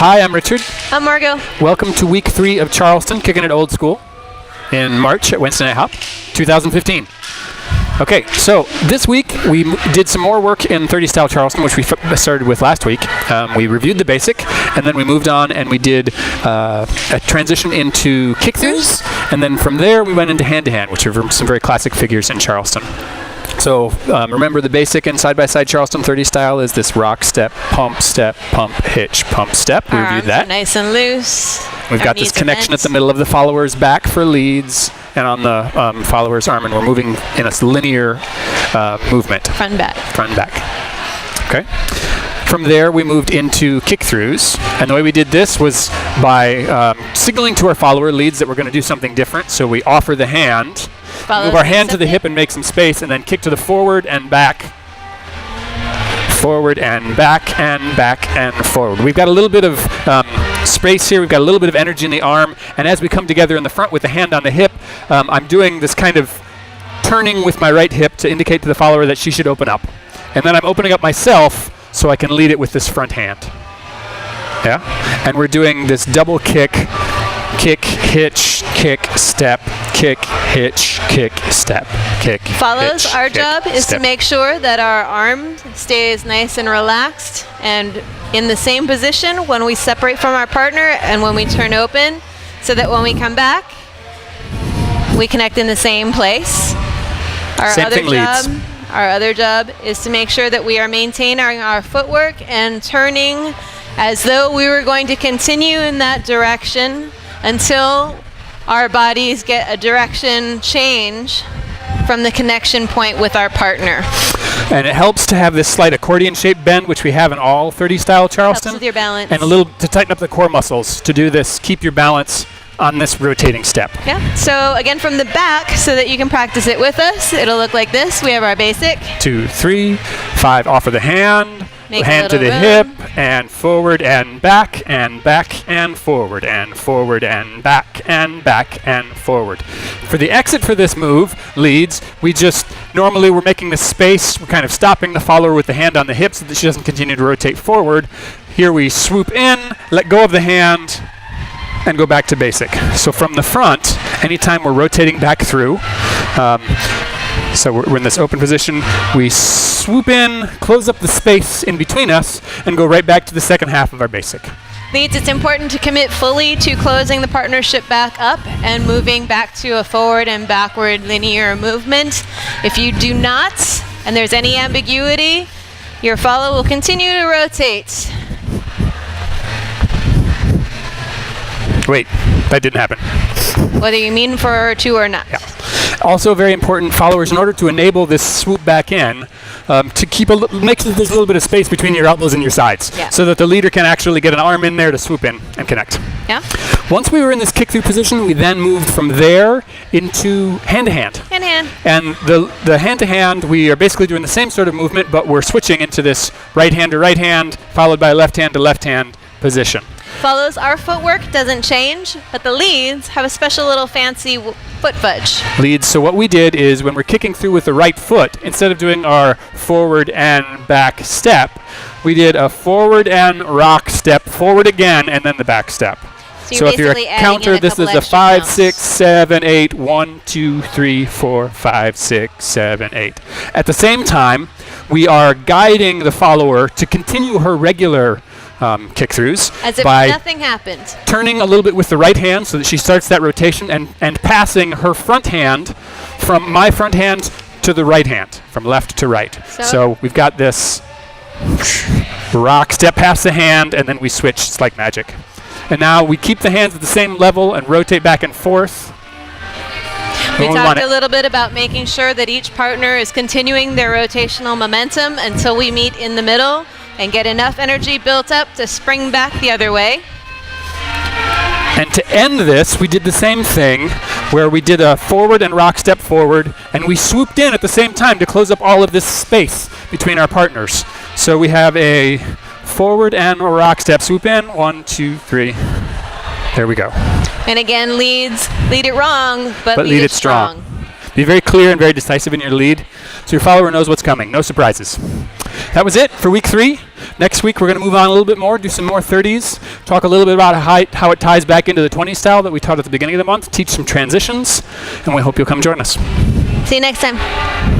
Hi, I'm Richard. I'm Margot. Welcome to week 3 of Charleston, kicking it old school in March at Wednesday Night Hop, 2015. Okay, so this week we did some more work in 30 style Charleston, which we started with last week. We reviewed the basic, and then we moved on and we did a transition into kick-throughs, and then from there we went into hand-to-hand, which are some very classic figures in Charleston. So remember the basic in side-by-side Charleston 30 style is this rock, step, pump, hitch, pump, step. We reviewed that. Nice and loose. We've got this connection at the middle of the follower's back for leads, and on the follower's arm, and we're moving in a linear movement. Front and back. Front and back. Okay. From there, we moved into kick-throughs, and the way we did this was by signaling to our follower leads that we're going to do something different. So we offer the hand, move our hand to the hip and make some space, and then kick to the forward and back, forward and back and back and forward. We've got a little bit of space here. We've got a little bit of energy in the arm, and as we come together in the front with the hand on the hip, I'm doing this kind of turning with my right hip to indicate to the follower that she should open up. And then I'm opening up myself so I can lead it with this front hand. Yeah? And we're doing this double kick, hitch, kick, step, kick, hitch, kick, step, kick. Follows, hitch, our kick, job is step. to make sure that our arm stays nice and relaxed and in the same position when we separate from our partner and when we turn open, so that when we come back, we connect in the same place. Our other job is to make sure that we are maintaining our footwork and turning as though we were going to continue in that direction until our bodies get a direction change from the connection point with our partner. And it helps to have this slight accordion-shaped bend, which we have in all 30 style Charleston. Helps with your balance. And a little to tighten up the core muscles to do this, keep your balance on this rotating step. Yeah, so again from the back, so that you can practice it with us, it'll look like this. We have our basic. 2, 3, 5, offer the hand, Make hand to the hip, and forward and back and forward and forward and back and forward. For the exit for this move, leads, normally we're making this space, we're kind of stopping the follower with the hand on the hip so that she doesn't continue to rotate forward. Here we swoop in, let go of the hand, and go back to basic. So from the front, anytime we're rotating back through, so we're in this open position, we swoop in, close up the space in between us, and go right back to the second half of our basic. Leads, it's important to commit fully to closing the partnership back up and moving back to a forward and backward linear movement. If you do not, and there's any ambiguity, your follow will continue to rotate. Wait, that didn't happen. Whether you mean for 2 or not. Yeah. Also very important, followers, in order to enable this swoop back in, to keep make sure there's a little bit of space between your elbows and your sides, so that the leader can actually get an arm in there to swoop in and connect. Yeah. Once we were in this kick-through position, we then moved from there into hand-to-hand. Hand-to-hand. And the hand-to-hand, we are basically doing the same sort of movement, but we're switching into this right hand to right hand, followed by left hand to left hand position. Follows, our footwork doesn't change, but the leads have a special little fancy foot fudge. Leads, so what we did is when we're kicking through with the right foot, instead of doing our forward and back step, we did a forward and rock step, forward again, and then the back step. So if you're a counter, this is a 5, 6, 7, 8, 1, 2, 3, 4, 5, 6, 7, 8. At the same time, we are guiding the follower to continue her regular kick-throughs as if by nothing happened. Turning a little bit with the right hand so that she starts that rotation and passing her front hand from my front hand to the right hand, from left to right. So we've got this rock, step past the hand, and then we switch. It's like magic. And now we keep the hands at the same level and rotate back and forth. We talked a little bit about making sure that each partner is continuing their rotational momentum until we meet in the middle and get enough energy built up to spring back the other way. And to end this, we did the same thing where we did a forward and rock step forward, and we swooped in at the same time to close up all of this space between our partners. So we have a forward and a rock step, swoop in, 1, 2, 3. There we go. And again, lead it wrong, but lead it strong. Be very clear and very decisive in your lead, so your follower knows what's coming. No surprises. That was it for week 3. Next week, we're going to move on a little bit more, do some more 30s, talk a little bit about how it ties back into the 20 style that we taught at the beginning of the month, teach some transitions, and we hope you'll come join us. See you next time.